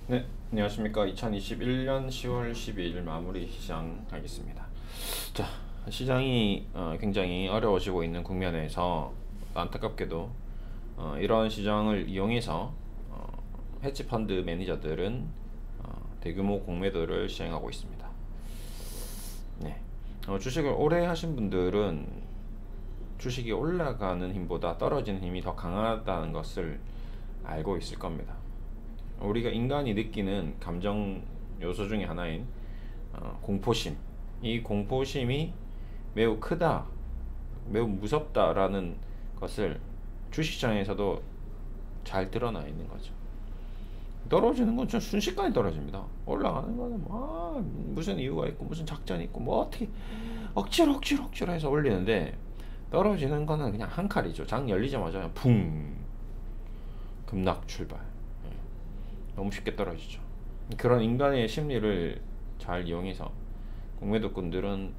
네, 안녕하십니까. 2021년 10월 12일 마무리 시장하겠습니다. 자, 시장이 굉장히 어려워지고 있는 국면에서 안타깝게도 이런 시장을 이용해서 헤지펀드 매니저들은 대규모 공매도를 시행하고 있습니다. 네, 주식을 오래 하신 분들은 주식이 올라가는 힘보다 떨어지는 힘이 더 강하다는 것을 알고 있을 겁니다. 우리가 인간이 느끼는 감정 요소 중에 하나인 공포심. 이 공포심이 매우 크다, 매우 무섭다라는 것을 주식시장에서도 잘 드러나 있는 거죠. 떨어지는 건 순식간에 떨어집니다. 올라가는 거는 무슨 이유가 있고 무슨 작전이 있고 뭐 어떻게 억지로 해서 올리는데, 떨어지는 거는 그냥 한 칼이죠. 장 열리자마자 그냥 붕, 급락 출발. 너무 쉽게 떨어지죠. 그런 인간의 심리를 잘 이용해서 공매도꾼들은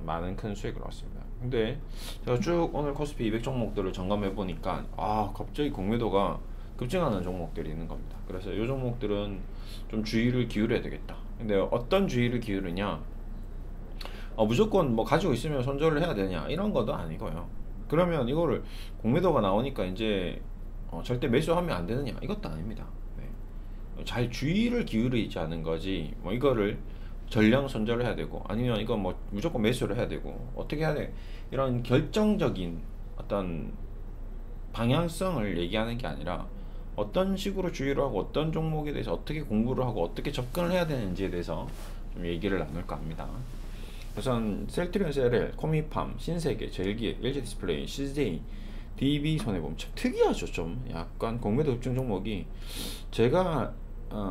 많은 큰 수익을 얻습니다. 근데 제가 쭉 오늘 코스피 200 종목들을 점검해 보니까 갑자기 공매도가 급증하는 종목들이 있는 겁니다. 그래서 이 종목들은 좀 주의를 기울여야 되겠다. 근데 어떤 주의를 기울이냐, 무조건 뭐 가지고 있으면 손절을 해야 되냐 이런 것도 아니고요. 그러면 이거를 공매도가 나오니까 이제 절대 매수하면 안 되느냐, 이것도 아닙니다. 잘 주의를 기울이지 않은 거지, 뭐 이거를 전량 손절을 해야 되고 아니면 이거 뭐 무조건 매수를 해야 되고 어떻게 해야 돼, 이런 결정적인 어떤 방향성을 얘기하는 게 아니라 어떤 식으로 주의를 하고 어떤 종목에 대해서 어떻게 공부를 하고 어떻게 접근을 해야 되는지에 대해서 좀 얘기를 나눌까 합니다. 우선 셀트리온, SLL, 코미팜, 신세계, 젤기, LG디스플레이, CJ, DB손해보험 참 특이하죠. 좀 약간 공매도 급증 종목이 제가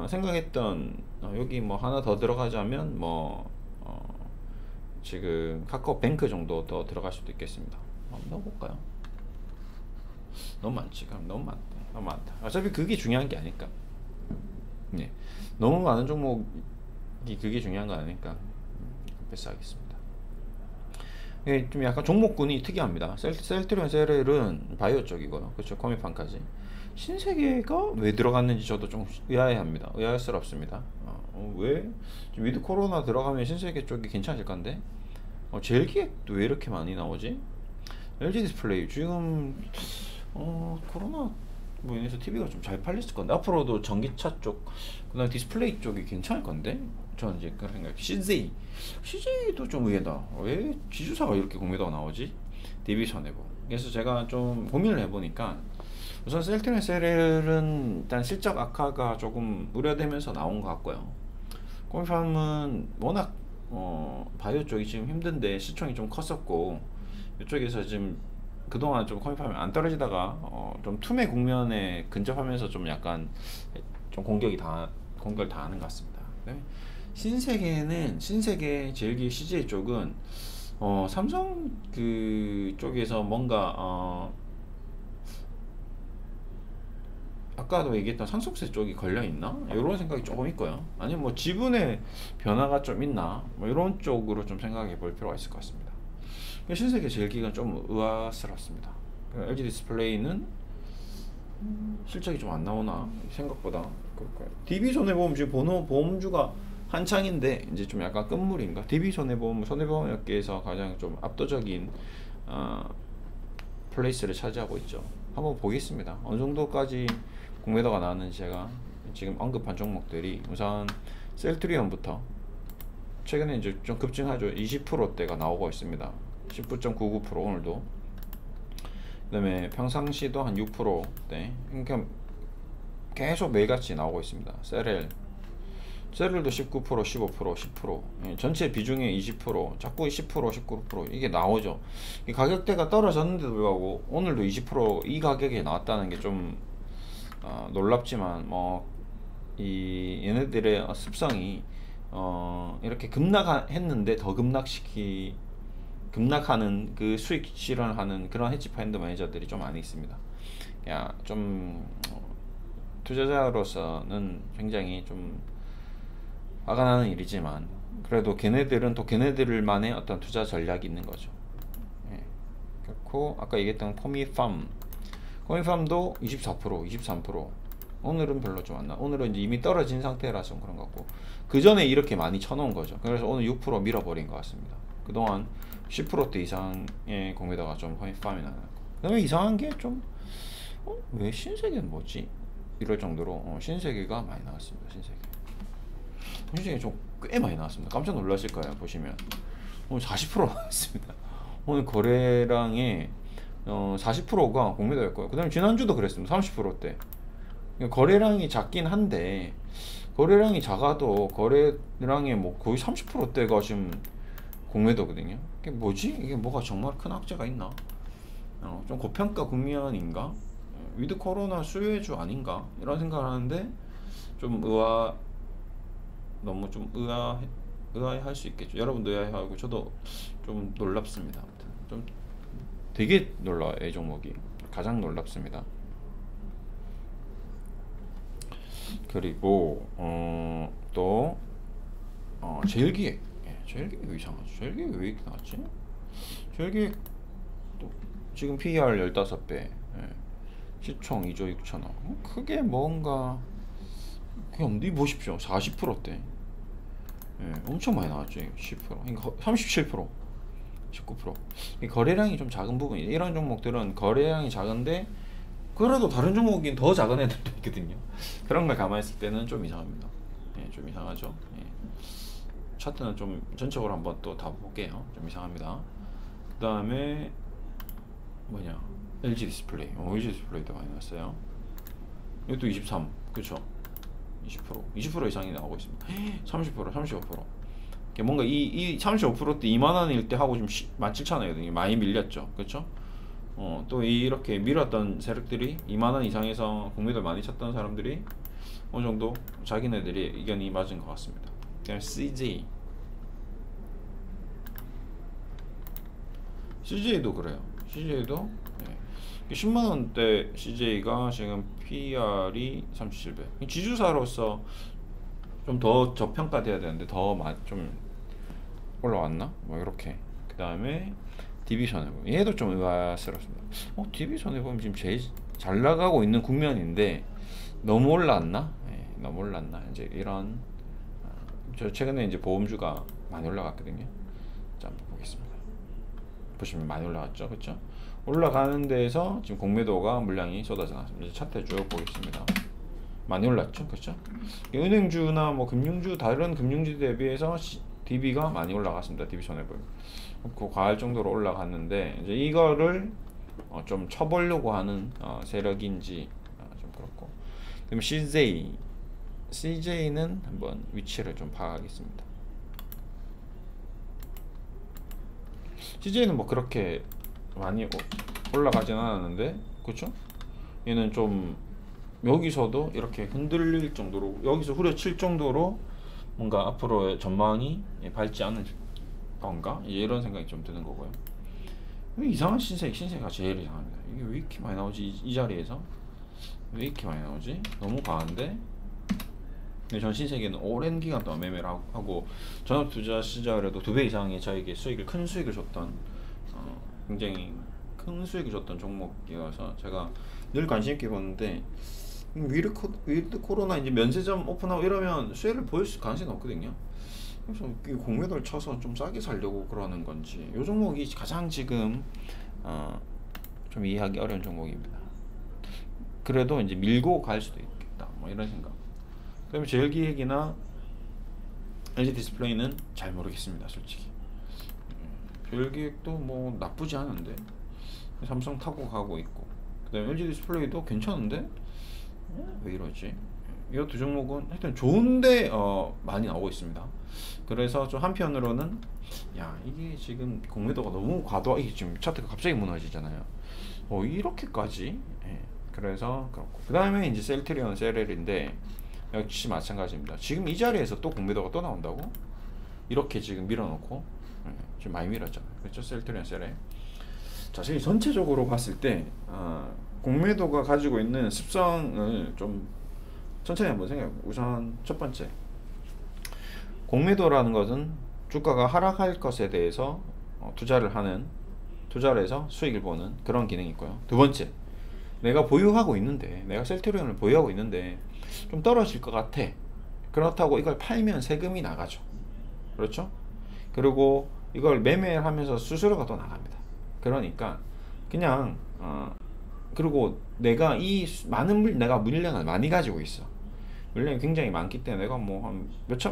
생각했던, 여기 뭐 하나 더 들어가자면 지금 카카오뱅크 정도 더 들어갈 수도 있겠습니다. 한번 넣어볼까요? 너무 많지. 그럼 너무 많다. 너무 많다. 어차피 그게 중요한 게 아닐까. 네, 너무 많은 종목이 그게 중요한 거 아니니까 패스하겠습니다. 예, 좀 약간 종목군이 특이합니다. 셀트리온, 셀렐은 바이오 쪽이고요. 그렇죠. 코미판까지. 신세계가 왜 들어갔는지 저도 좀 의아해합니다. 의아스럽습니다. 왜? 위드 코로나 들어가면 신세계 쪽이 괜찮을 건데, 젤기획도 왜 이렇게 많이 나오지? LG 디스플레이 지금 코로나 뭐 인해서 TV가 좀 잘 팔렸을 건데, 앞으로도 전기차 쪽, 그다음 디스플레이 쪽이 괜찮을 건데, 저는 이제 그런 생각. CJ도 좀 의외다. 왜 지주사가 이렇게 공매도가 나오지? DB손해보. 그래서 제가 좀 고민을 해보니까, 우선 셀트리온, SLL은 일단 실적 악화가 조금 우려되면서 나온 것 같고요. 코미팜은 워낙 바이오 쪽이 지금 힘든데 시총이 좀 컸었고, 이쪽에서 지금 그동안 좀 코미팜이 안 떨어지다가 좀 투매 국면에 근접하면서 좀 약간 좀 공격을 당하는 것 같습니다. 네? 신세계, 젤기, CJ 쪽은 삼성 그 쪽에서 뭔가 아까도 얘기했던 상속세 쪽이 걸려 있나? 이런 생각이 조금 있고요. 아니면 뭐 지분의 변화가 좀 있나? 뭐 이런 쪽으로 좀 생각해 볼 필요가 있을 것 같습니다. 신세계 젤기가 좀 의아스럽습니다. LG 디스플레이는 실적이 좀 안 나오나 생각보다. DB 손해보험 지금 보험주가 한창인데 이제 좀 약간 끝물인가? DB 손해보험업계에서 가장 좀 압도적인 플레이스를 차지하고 있죠. 한번 보겠습니다. 어느 정도까지 공매도가 나왔는지. 제가 지금 언급한 종목들이 우선 셀트리온부터 최근에 이제 좀 급증하죠. 20%대가 나오고 있습니다. 19.99% 오늘도. 그다음에 평상시도 한 6%대. 그러니까 계속 매일같이 나오고 있습니다. 셀렐도 19%, 15%, 10%. 전체 비중의 20%, 자꾸 10%, 19% 이게 나오죠. 이 가격대가 떨어졌는데도 불구하고 오늘도 20%이 가격에 나왔다는 게 좀 놀랍지만, 이 얘네들의 습성이 이렇게 급락했는데 더 급락하는 그 수익 실현하는 그런 헤지펀드 매니저들이 좀 많이 있습니다. 좀 투자자로서는 굉장히 좀 화가 나는 일이지만, 그래도 걔네들은 또 걔네들만의 어떤 투자 전략이 있는 거죠. 그렇고 아까 얘기했던 코미팜도 24%, 23%. 오늘은 별로 좀 안 나. 오늘은 이제 이미 떨어진 상태라서 좀 그런 것 같고, 그 전에 이렇게 많이 쳐놓은 거죠. 그래서 오늘 6% 밀어버린 것 같습니다. 그동안 10%대 이상의 공매도가 좀 파밍이 나는 거. 그다음에 이상한 게 좀 왜 신세계는 뭐지? 이럴 정도로 신세계가 많이 나왔습니다. 신세계 좀 꽤 많이 나왔습니다. 깜짝 놀라실 거예요. 보시면 오늘 40% 나왔습니다. 오늘 거래량의 40%가 공매도였고요. 그 다음에 지난주도 그랬습니다. 30%대. 거래량이 작긴 한데, 거래량이 작아도 거래량의 뭐 거의 30%대가 지금 공매도거든요. 이게 뭐지? 이게 뭐가 정말 큰 악재가 있나? 좀 고평가 국면인가? 위드 코로나 수혜주 아닌가? 이런 생각을 하는데, 좀 너무 좀 의아해할 수 있겠죠. 여러분도 의아해하고 저도 좀 놀랍습니다. 아무튼 좀 되게 놀라워요. 이 종목이 가장 놀랍습니다. 그리고 또 제일기획. 제일기획 이상하죠. 제일기획 왜 이렇게 나왔지? 제일기획 또 지금 PER 15배, 시총 2조 6천억. 크게 뭔가 그냥 보십시오. 40%대. 엄청 많이 나왔죠. 10%, 그러니까 37%, 19%. 거래량이 좀 작은 부분이, 이런 종목들은 거래량이 작은데 그래도 다른 종목인 더 작은 애들도 있거든요. 그런 걸 감안했을 때는 좀 이상합니다. 좀 이상하죠. 차트는 좀 전적으로 한번 또 다 볼게요. 좀 이상합니다. 그 다음에 뭐냐, LG 디스플레이. LG 디스플레이도 많이 나왔어요. 이것도 23, 그쵸? 20% 이상이 나오고 있습니다. 30%, 35%. 뭔가 이 35%대 2만 원일 때 하고 좀 17,000원이거든요. 많이 밀렸죠, 그렇죠? 또 이렇게 밀었던 세력들이 2만 원 이상에서 공매도 많이 쳤던 사람들이 어느 정도 자기네들이 의견이 맞은 것 같습니다. 그냥 CJ도 그래요. CJ도 10만 원대 CJ가 지금 PER이 37배. 지주사로서 좀 더 저평가돼야 되는데 더 좀 올라왔나? 뭐 이렇게. 그 다음에 DB손해보험. 얘도 좀 의아스럽습니다. DB손해보험 지금 제일 잘 나가고 있는 국면인데 너무 올랐나? 너무 올랐나? 이제 이런. 저 최근에 이제 보험주가 많이 올라갔거든요. 자, 한번 보겠습니다. 보시면 많이 올라갔죠, 그렇죠? 올라가는 데에서 지금 공매도가 물량이 쏟아져 나왔습니다. 차트 쭉 보겠습니다. 많이 올랐죠, 그렇죠? 은행주나 뭐 금융주, 다른 금융주 대비해서 DB가 많이 올라갔습니다. DB 손해보험. 그 과할 정도로 올라갔는데 이제 이거를 좀 쳐보려고 하는 세력인지 좀 그렇고. 그럼 CJ는 한번 위치를 좀 파악하겠습니다. CJ는 뭐 그렇게 많이 올라가진 않았는데, 그렇죠? 얘는 좀 여기서도 이렇게 흔들릴 정도로, 여기서 후려칠 정도로 뭔가 앞으로의 전망이 밝지 않은 건가? 이런 생각이 좀 드는 거고요. 이상한 신세가 제일 이상합니다. 이게 왜 이렇게 많이 나오지? 이 자리에서 왜 이렇게 많이 나오지? 너무 과한데? 근데 전 신세계는 오랜 기간 동안 매매를 하고 전업 투자 시절에도 2배 이상의 저에게 큰 수익을 줬던 굉장히 큰 수익을 줬던 종목이어서 제가 늘 관심 있게 보는데, 위드 코로나 이제 면세점 오픈하고 이러면 수혜를 보일 가능성이 없거든요. 그래서 공매도를 쳐서 좀 싸게 살려고 그러는 건지, 이 종목이 가장 지금 좀 이해하기 어려운 종목입니다. 그래도 이제 밀고 갈 수도 있겠다, 뭐 이런 생각. 그다음에 제일기획이나 LG 디스플레이는 잘 모르겠습니다, 솔직히. 제일기획도 뭐 나쁘지 않은데 삼성 타고 가고 있고, 그다음에 LG 디스플레이도 괜찮은데 왜 이러지? 이 두 종목은 하여튼 좋은데 많이 나오고 있습니다. 그래서 좀 한편으로는 이게 지금 공매도가 너무 이게 지금 차트가 갑자기 무너지잖아요. 이렇게까지. 그래서 그렇고. 그 다음에 이제 셀트리온, 셀엘인데 역시 마찬가지입니다. 지금 이 자리에서 또 공매도가 또 나온다고? 이렇게 지금 밀어놓고 지금 많이 밀었잖아요. 그렇죠? 셀트리온, 셀엘. 자, 지금 전체적으로 봤을 때 공매도가 가지고 있는 습성을 좀 천천히 한번 생각해보고, 우선 첫 번째, 공매도라는 것은 주가가 하락할 것에 대해서 투자를 해서 수익을 보는 그런 기능이 있고요. 두 번째, 내가 보유하고 있는데, 내가 셀트리온을 보유하고 있는데 좀 떨어질 것 같아. 그렇다고 이걸 팔면 세금이 나가죠. 그렇죠? 그리고 이걸 매매를 하면서 수수료가 또 나갑니다. 그러니까 그냥 그리고 내가 이 많은 내가 물량을 많이 가지고 있어. 물량이 굉장히 많기 때문에 내가 뭐 한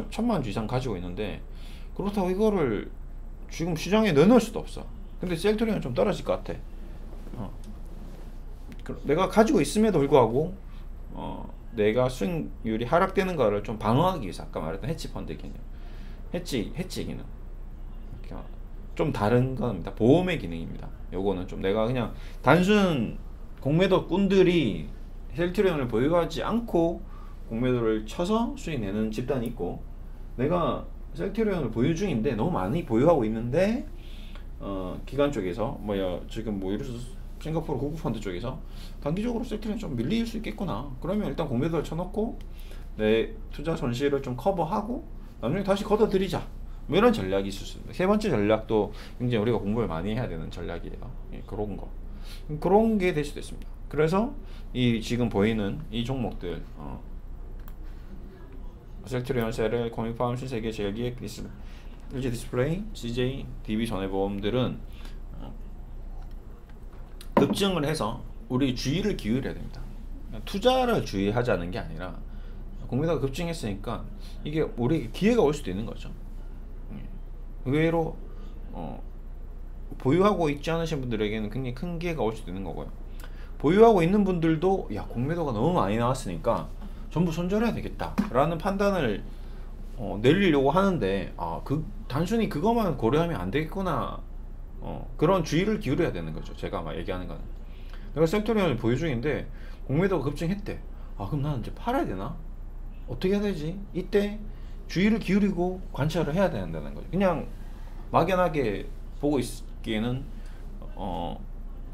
천만 주 이상 가지고 있는데, 그렇다고 이거를 지금 시장에 넣어놓을 수도 없어. 근데 셀트리온은 좀 떨어질 것 같아. 내가 가지고 있음에도 불구하고 내가 수익률이 하락되는 거를 좀 방어하기 위해서 아까 말했던 해치 펀드 기능, 해치 기능, 좀 다른 겁니다. 보험의 기능입니다. 요거는 좀 내가 그냥 단순 공매도 꾼들이 셀트리온을 보유하지 않고 공매도를 쳐서 수익 내는 집단이 있고, 내가 셀트리온을 보유 중인데 너무 많이 보유하고 있는데 기관 쪽에서 지금 뭐 예를 들어서 싱가포르 고급 펀드 쪽에서 단기적으로 셀트리온 좀 밀릴 수 있겠구나. 그러면 일단 공매도를 쳐놓고 내 투자 손실을 좀 커버하고 나중에 다시 걷어들이자. 뭐 이런 전략이 있을 수 있습니다. 세 번째 전략도 굉장히 우리가 공부를 많이 해야 되는 전략이에요. 그런 거. 그런 게 될 수도 있습니다. 그래서 이 지금 보이는 이 종목들, 셀트리온, 셀엘, 코미팜, 신세계, 제일기획, LG 디스플레이, CJ, DB 손해보험들은 급증을 해서 우리 주의를 기울여야 됩니다. 투자를 주의하자는 게 아니라 공매도가 급증했으니까 이게 우리에게 기회가 올 수도 있는 거죠. 의외로 보유하고 있지 않으신 분들에게는 굉장히 큰 기회가 올 수도 있는 거고요. 보유하고 있는 분들도 야, 공매도가 너무 많이 나왔으니까 전부 손절해야 되겠다 라는 판단을 내리려고 하는데, 단순히 그것만 고려하면 안 되겠구나, 그런 주의를 기울여야 되는 거죠. 제가 막 얘기하는 거는, 내가 셀트리온을 보유 중인데 공매도가 급증했대. 그럼 나는 이제 팔아야 되나? 어떻게 해야 되지? 이때 주의를 기울이고 관찰을 해야 된다는 거죠. 그냥 막연하게 보고 있기에는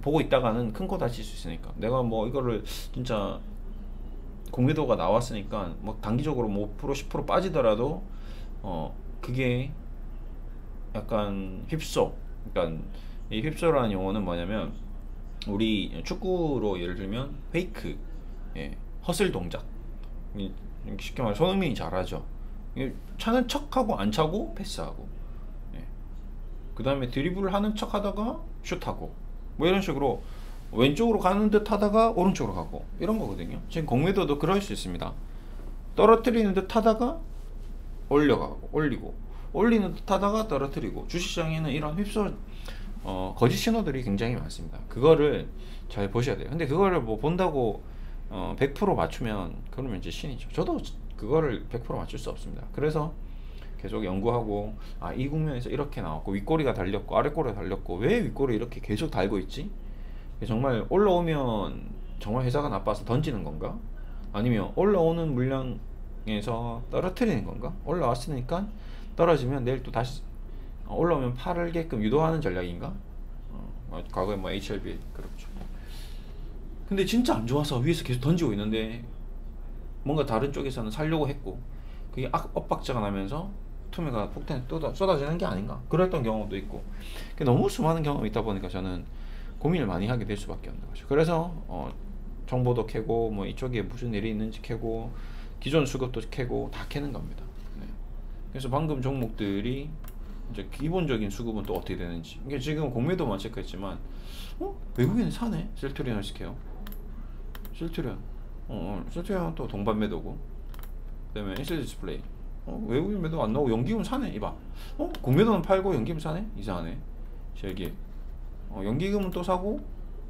보고 있다가는 큰 거 다칠 수 있으니까, 내가 뭐 이거를 진짜 공매도가 나왔으니까 뭐 단기적으로 뭐 5% 10% 빠지더라도 그게 약간 휩소. 그러니까 이 휩소라는 용어는 뭐냐면, 우리 축구로 예를 들면 페이크, 허슬 동작, 쉽게 말해 손흥민이 잘하죠. 차는 척하고 안 차고 패스하고, 그 다음에 드리블을 하는 척 하다가 슛하고, 뭐 이런 식으로 왼쪽으로 가는 듯 하다가 오른쪽으로 가고, 이런 거거든요. 지금 공매도도 그럴 수 있습니다. 떨어뜨리는 듯 하다가 올려가고, 올리고, 올리는 듯 하다가 떨어뜨리고. 주식시장에는 이런 휩쓸 거짓 신호들이 굉장히 많습니다. 그거를 잘 보셔야 돼요. 근데 그거를 뭐 본다고 100% 맞추면 그러면 이제 신이죠. 저도 그거를 100% 맞출 수 없습니다. 그래서 계속 연구하고, 이 국면에서 이렇게 나왔고 윗꼬리가 달렸고 아랫꼬리가 달렸고 왜 윗꼬리 이렇게 계속 달고 있지? 정말 올라오면 정말 회사가 나빠서 던지는 건가? 아니면 올라오는 물량에서 떨어뜨리는 건가? 올라왔으니까 떨어지면 내일 또 다시 올라오면 팔게끔 유도하는 전략인가? 과거에 뭐 HLB 그렇죠. 근데 진짜 안 좋아서 위에서 계속 던지고 있는데 뭔가 다른 쪽에서는 살려고 했고, 그게 엇박자가 나면서 투매가 폭탄이 쏟아지는 게 아닌가, 그랬던 경험도 있고. 너무 수많은 경험이 있다 보니까 저는 고민을 많이 하게 될 수밖에 없는 거죠. 그래서 정보도 캐고, 뭐 이쪽에 무슨 일이 있는지 캐고, 기존 수급도 캐고, 다 캐는 겁니다. 그래서 방금 종목들이 이제 기본적인 수급은 또 어떻게 되는지, 이게 지금 공매도만 체크했지만 외국인은 사네. 셀트리온 헬스케어, 셀트리온 셀트리온 또 동반 매도고, 그다음에 LG 디스플레이 외국인 매도 안 나오고 연기금 사네. 이봐, 공매도는 팔고 연기금 사네. 이상하네. 제일기획 연기금은 또 사고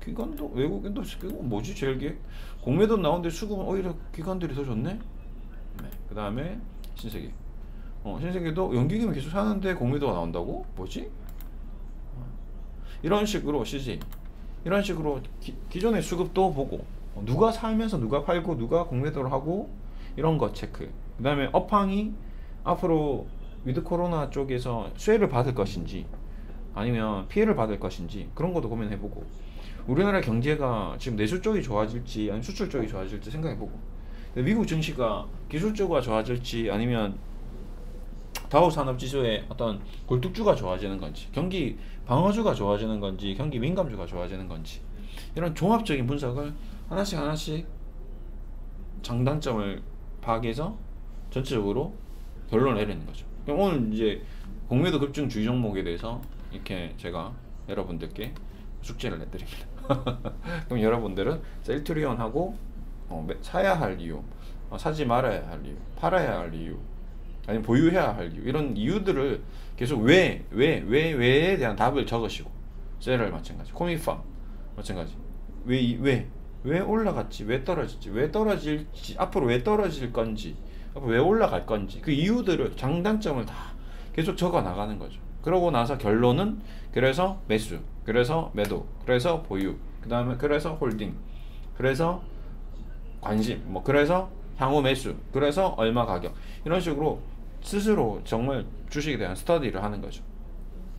기관도 외국인도 쓰고, 뭐지 제일기획 공매도 나오는데 수급은 오히려 기관들이 더 좋네. 그 다음에 신세계 신세계도 연기금이 계속 사는데 공매도가 나온다고? 뭐지? 이런 식으로 CJ 이런 식으로 기존의 수급도 보고, 누가 살면서 누가 팔고 누가 공매도를 하고, 이런 거 체크. 그 다음에 업황이 앞으로 위드 코로나 쪽에서 수혜를 받을 것인지 아니면 피해를 받을 것인지, 그런 것도 고민해보고, 우리나라 경제가 지금 내수 쪽이 좋아질지 아니면 수출 쪽이 좋아질지 생각해보고, 미국 증시가 기술주가 좋아질지 아니면 다우 산업지수의 어떤 굴뚝주가 좋아지는 건지, 경기 방어주가 좋아지는 건지, 경기 민감주가 좋아지는 건지, 이런 종합적인 분석을 하나씩 장단점을 파악해서 전체적으로 결론을 내리는 거죠. 그럼 오늘 이제 공매도 급증 주의 종목에 대해서 이렇게 제가 여러분들께 숙제를 내드립니다. 그럼 여러분들은 셀트리온하고 사야 할 이유, 사지 말아야 할 이유, 팔아야 할 이유, 아니면 보유해야 할 이유, 이런 이유들을 계속 왜에 대한 답을 적으시고, 셀을 마찬가지, 코미팜 마찬가지, 왜 올라갔지, 왜 떨어졌지, 왜 떨어질지, 앞으로 왜 떨어질 건지, 앞으로 왜 올라갈 건지, 그 이유들을, 장단점을 다 계속 적어 나가는 거죠. 그러고 나서 결론은, 그래서 매수, 그래서 매도, 그래서 보유, 그 다음에 그래서 홀딩, 그래서 관심, 뭐 그래서 향후 매수, 그래서 얼마 가격, 이런 식으로 스스로 정말 주식에 대한 스터디를 하는 거죠.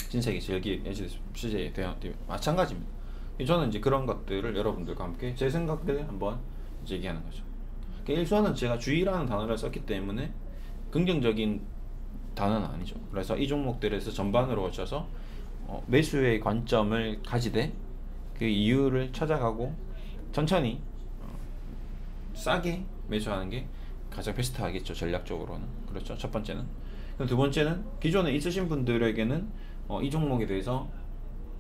신세계 제일기획 CJ에 대한 마찬가지입니다. 저는 이제 그런 것들을 여러분들과 함께 제 생각들을 한번 얘기하는 거죠. 1순위는 제가 주의라는 단어를 썼기 때문에 긍정적인 단어는 아니죠. 그래서 이 종목들에서 전반으로 거쳐서 매수의 관점을 가지되 그 이유를 찾아가고 천천히 싸게 매수하는 게 가장 베스트하겠죠, 전략적으로는. 그렇죠, 첫 번째는. 두 번째는 기존에 있으신 분들에게는 이 종목에 대해서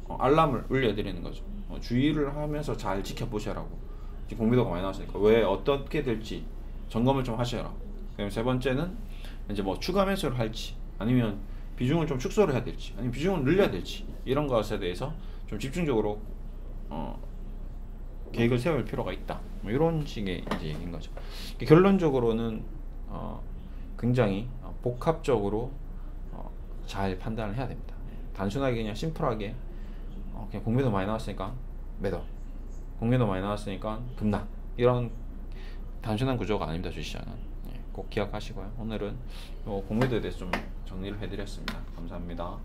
알람을 울려드리는 거죠. 주의를 하면서 잘 지켜보셔라고. 지금 공매도가 많이 나왔으니까 왜 어떻게 될지 점검을 좀 하셔라. 그다음에 세 번째는 이제 뭐 추가 매수를 할지, 아니면 비중을 좀 축소를 해야 될지, 아니면 비중을 늘려야 될지, 이런 것에 대해서 좀 집중적으로 계획을 세울 필요가 있다. 뭐 이런 식의 이제 얘기인 거죠. 결론적으로는 굉장히 복합적으로 잘 판단을 해야 됩니다. 단순하게 그냥 심플하게 그냥 공매도 많이 나왔으니까 매도, 공매도 많이 나왔으니까 급락, 이런 단순한 구조가 아닙니다, 주시장은. 꼭 기억하시고요. 오늘은 공매도에 대해서 좀 정리를 해드렸습니다. 감사합니다.